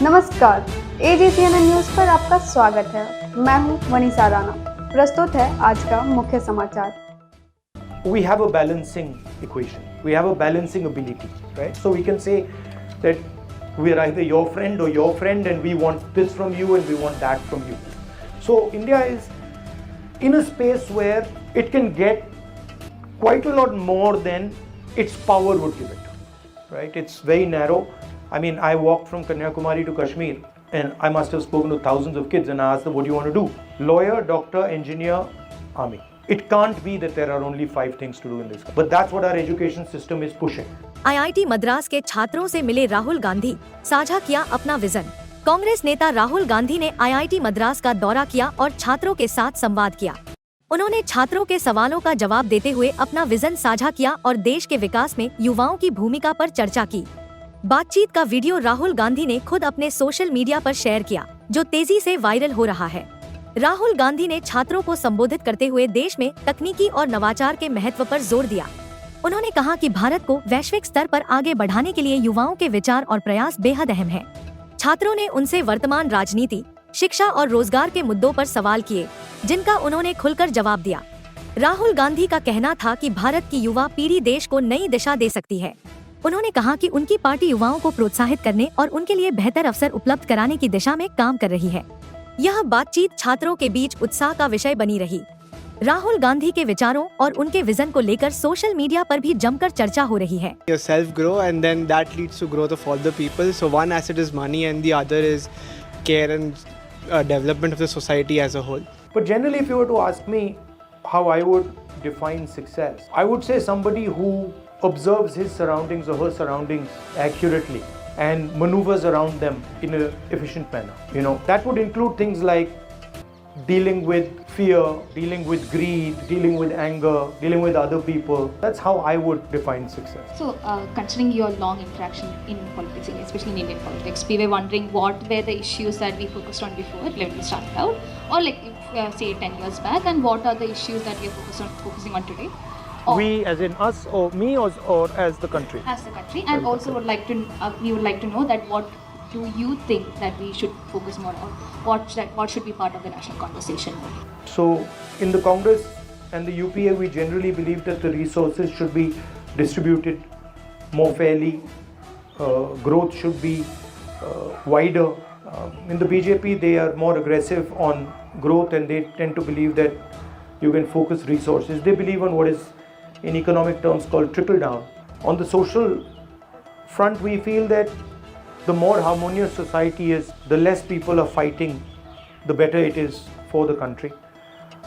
नमस्कार, AGCNN news पर आपका स्वागत है। मैं हूं मनीषा राणा। प्रस्तुत है आज का मुख्य समाचार। We have a balancing equation. We have a balancing ability, right? So we can say that we are either your friend or your friend, and we want this from you and we want that from you. So India is in a space where it can get quite a lot more than its power would give it, right? It's very narrow. I mean, I walked from Kanyakumari to Kashmir and I must have spoken to thousands of kids and I asked them, what do you want to do? Lawyer, doctor, engineer, army. It can't be that there are only 5 things to do in this. But that's what our education system is pushing. IIT Madras के छात्रों से मिले राहुल गांधी, साझा किया अपना vision. Congress नेता राहुल गांधी ने IIT Madras का दौरा किया और छात्रों के साथ संवाद किया। उन्होंने छात्रों के सवालों का जवाब देते हुए अपना विजन साझा किया और देश के विकास में युवाओं की भूमिका पर चर्चा की। बातचीत का वीडियो राहुल गांधी ने खुद अपने सोशल मीडिया पर शेयर किया, जो तेजी से वायरल हो रहा है। राहुल गांधी ने छात्रों को संबोधित करते हुए देश में तकनीकी और नवाचार के महत्व पर जोर दिया। उन्होंने कहा कि भारत को वैश्विक स्तर पर आगे बढ़ाने के लिए युवाओं के विचार और प्रयास बेहद अहम हैं। छात्रों ने उनसे वर्तमान राजनीति, शिक्षा और रोजगार के मुद्दों पर सवाल किए, जिनका उन्होंने खुलकर जवाब दिया। राहुल गांधी का कहना था कि भारत की युवा पीढ़ी देश को नई दिशा दे सकती है। उन्होंने कहा कि उनकी पार्टी युवाओं को प्रोत्साहित करने और उनके लिए बेहतर अवसर उपलब्ध कराने की दिशा में काम कर रही है। यह बातचीत छात्रों के बीच उत्साह का विषय बनी रही। राहुल गांधी के विचारों और उनके विजन को लेकर सोशल मीडिया पर भी जमकर चर्चा हो रही है। Yourself grow and then that leads to growth of all the people. So one asset is money and the other is care and development of the society as a whole. But generally, if you were to ask me how I would define success, I would say somebody who observes his surroundings or her surroundings accurately and maneuvers around them in an efficient manner. You know, that would include things like dealing with fear, dealing with greed, dealing with anger, dealing with other people. That's how I would define success. So, considering your long interaction in politics, especially in Indian politics, we were wondering what were the issues that we focused on before when we started out, or like if, say 10 years back, and what are the issues that we are focusing on today? Or We, as in us, or me, or as the country? as the country, and also would like to we would like to know that what do you think that we should focus more on? What should be part of the national conversation? So, in the Congress and the UPA, we generally believe that the resources should be distributed more fairly. Growth should be wider. In the BJP, they are more aggressive on growth and they tend to believe that you can focus resources. They believe on what is in economic terms called trickle down. On the social front, we feel that the more harmonious society is, the less people are fighting, the better it is for the country.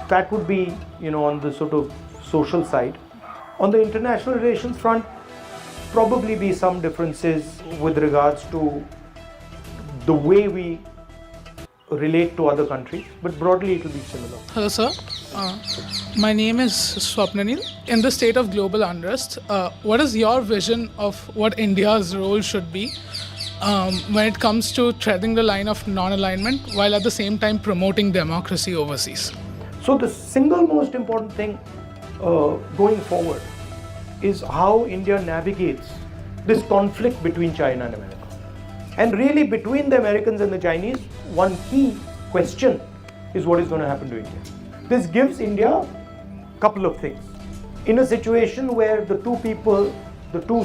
That would be, on the sort of social side. On the international relations front, probably be some differences with regards to the way we relate to other countries, but broadly it will be similar. Hello, sir. My name is Swapnanil. In the state of global unrest, what is your vision of what India's role should be when it comes to treading the line of non-alignment while at the same time promoting democracy overseas? So the single most important thing going forward is how India navigates this conflict between China and America. And really between the Americans and the Chinese, one key question is what is going to happen to India. This gives India a couple of things. In a situation where the two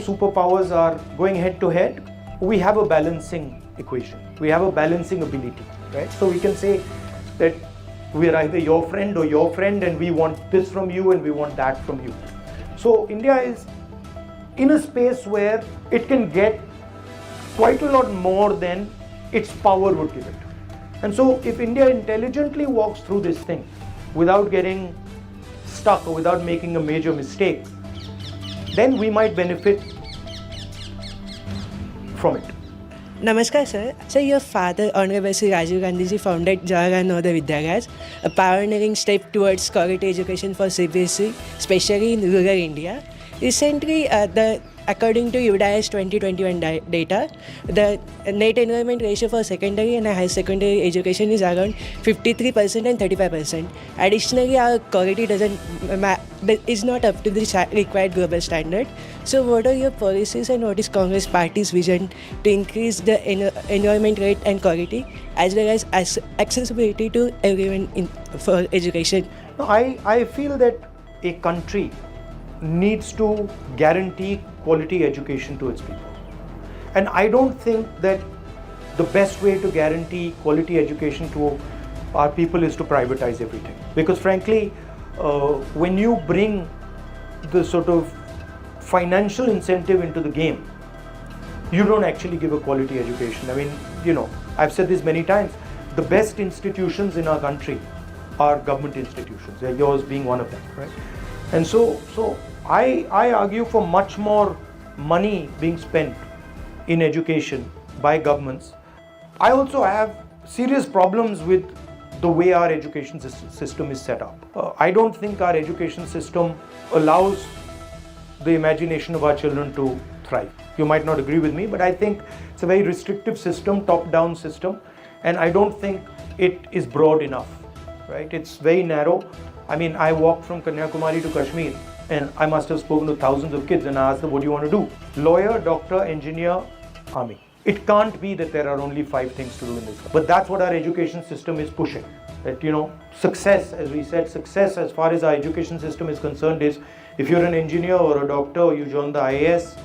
superpowers are going head to head, we have a balancing equation. We have a balancing ability, right? So we can say that we are either your friend or your friend and we want this from you and we want that from you. So India is in a space where it can get quite a lot more than its power would give it. And so if India intelligently walks through this thing without getting stuck or without making a major mistake, then we might benefit from it. Namaskar, sir. Sir, your father, Honorable Sri Rahul Gandhi, founded Jawaharlal Nehru Vidyalaya, a pioneering step towards quality education for CBSE, especially in rural India. Recently, the according to UDAS 2021 data, the net enrollment ratio for secondary and higher secondary education is around 53% and 35%. Additionally, our quality is not up to the required global standard. So what are your policies and what is Congress Party's vision to increase the enrollment rate and quality as well as accessibility to everyone for education? No, I feel that a country needs to guarantee quality education to its people. And I don't think that the best way to guarantee quality education to our people is to privatize everything. Because frankly, when you bring the sort of financial incentive into the game, you don't actually give a quality education. I mean, I've said this many times, the best institutions in our country are government institutions, yours being one of them, right? And so I argue for much more money being spent in education by governments. I also have serious problems with the way our education system is set up. I don't think our education system allows the imagination of our children to thrive. You might not agree with me, but I think it's a very restrictive system, top-down system, and I don't think it is broad enough, right? It's very narrow. I mean, I walked from Kanyakumari to Kashmir and I must have spoken to thousands of kids and I asked them, what do you want to do? Lawyer, doctor, engineer, army. It can't be that there are only 5 things to do in this. But that's what our education system is pushing. That, success, as we said, success as far as our education system is concerned is if you're an engineer or a doctor, or you join the IAS,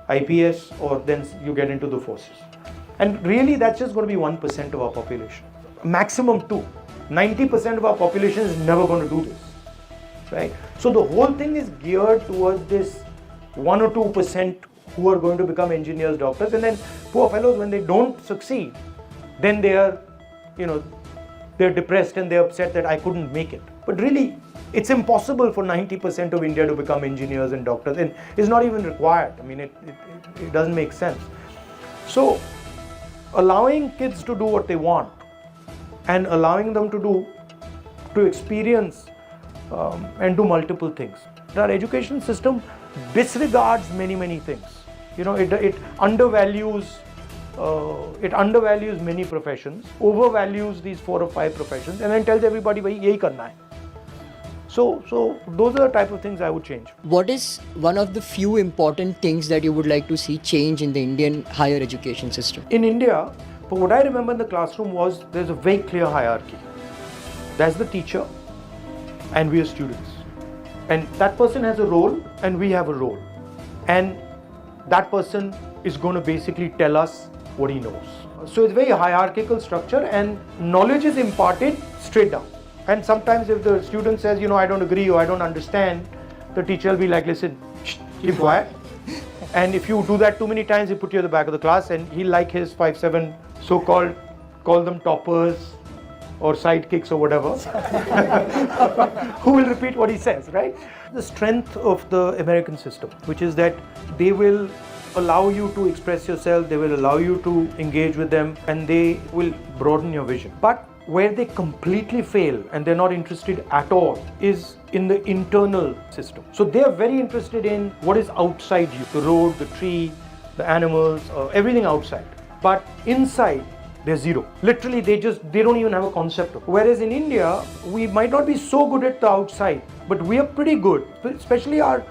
IPS, or then you get into the forces. And really that's just going to be 1% of our population. Maximum 2. 90% of our population is never going to do this, right? So the whole thing is geared towards this 1 or 2% who are going to become engineers, doctors, and then poor fellows, when they don't succeed, then they are, they're depressed and they're upset that I couldn't make it. But really, it's impossible for 90% of India to become engineers and doctors, and it's not even required. I mean, it doesn't make sense. So allowing kids to do what they want and allowing them to experience and do multiple things. Our education system disregards many things. It undervalues many professions, overvalues these 4 or 5 professions, and then tells everybody, "Bhai, yahi karna hai." So those are the type of things I would change. What is one of the few important things that you would like to see change in the Indian higher education system? In India, but what I remember in the classroom was there's a very clear hierarchy. There's the teacher and we are students. And that person has a role and we have a role. And that person is going to basically tell us what he knows. So it's a very hierarchical structure and knowledge is imparted straight down. And sometimes if the student says, I don't agree or I don't understand, the teacher will be like, listen, keep quiet. And if you do that too many times, he'll put you at the back of the class and he'll like his 5-7 so-called, call them toppers or sidekicks or whatever, who will repeat what he says, right? The strength of the American system, which is that they will allow you to express yourself, they will allow you to engage with them, and they will broaden your vision. But where they completely fail and they're not interested at all is in the internal system. So they are very interested in what is outside you, the road, the tree, the animals, everything outside. But inside, they're zero. Literally, they don't even have a concept of it. Whereas in India, we might not be so good at the outside, but we are pretty good. Especially our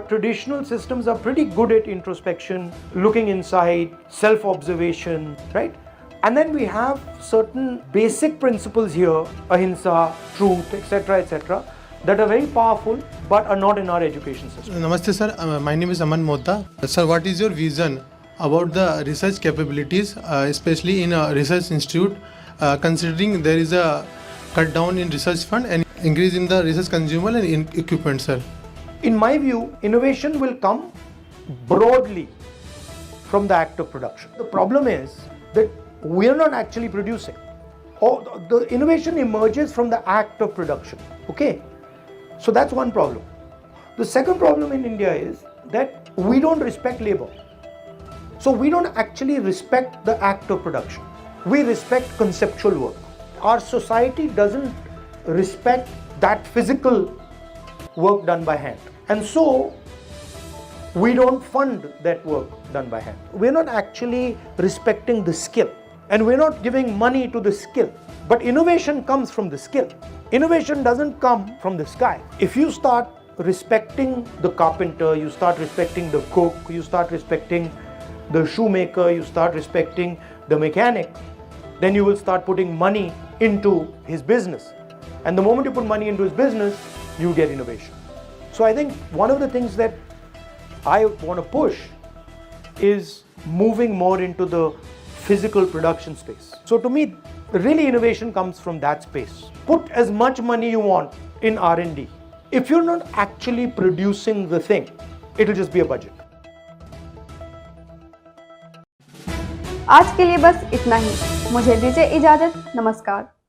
traditional systems are pretty good at introspection, looking inside, self-observation, right? And then we have certain basic principles here, ahimsa, truth, etc., that are very powerful but are not in our education system. Namaste sir, my name is Aman Mota. Sir, what is your vision about the research capabilities, especially in a research institute, considering there is a cut down in research fund and increase in the research consumer and in equipment, sir? In my view, innovation will come broadly from the act of production. The problem is that we are not actually producing. The innovation emerges from the act of production. Okay? So that's one problem. The second problem in India is that we don't respect labor. So we don't actually respect the act of production. We respect conceptual work. Our society doesn't respect that physical work done by hand. And so we don't fund that work done by hand. We're not actually respecting the skill, and we're not giving money to the skill. But innovation comes from the skill. Innovation doesn't come from the sky. If you start respecting the carpenter, you start respecting the cook, you start respecting the shoemaker, you start respecting the mechanic, then you will start putting money into his business. And the moment you put money into his business, you get innovation. So I think one of the things that I want to push is moving more into the physical production space. So to me, really innovation comes from that space. Put as much money you want in R&D. If you're not actually producing the thing, it'll just be a budget. आज के लिए बस इतना ही। मुझे दीजिए इजाजत। नमस्कार।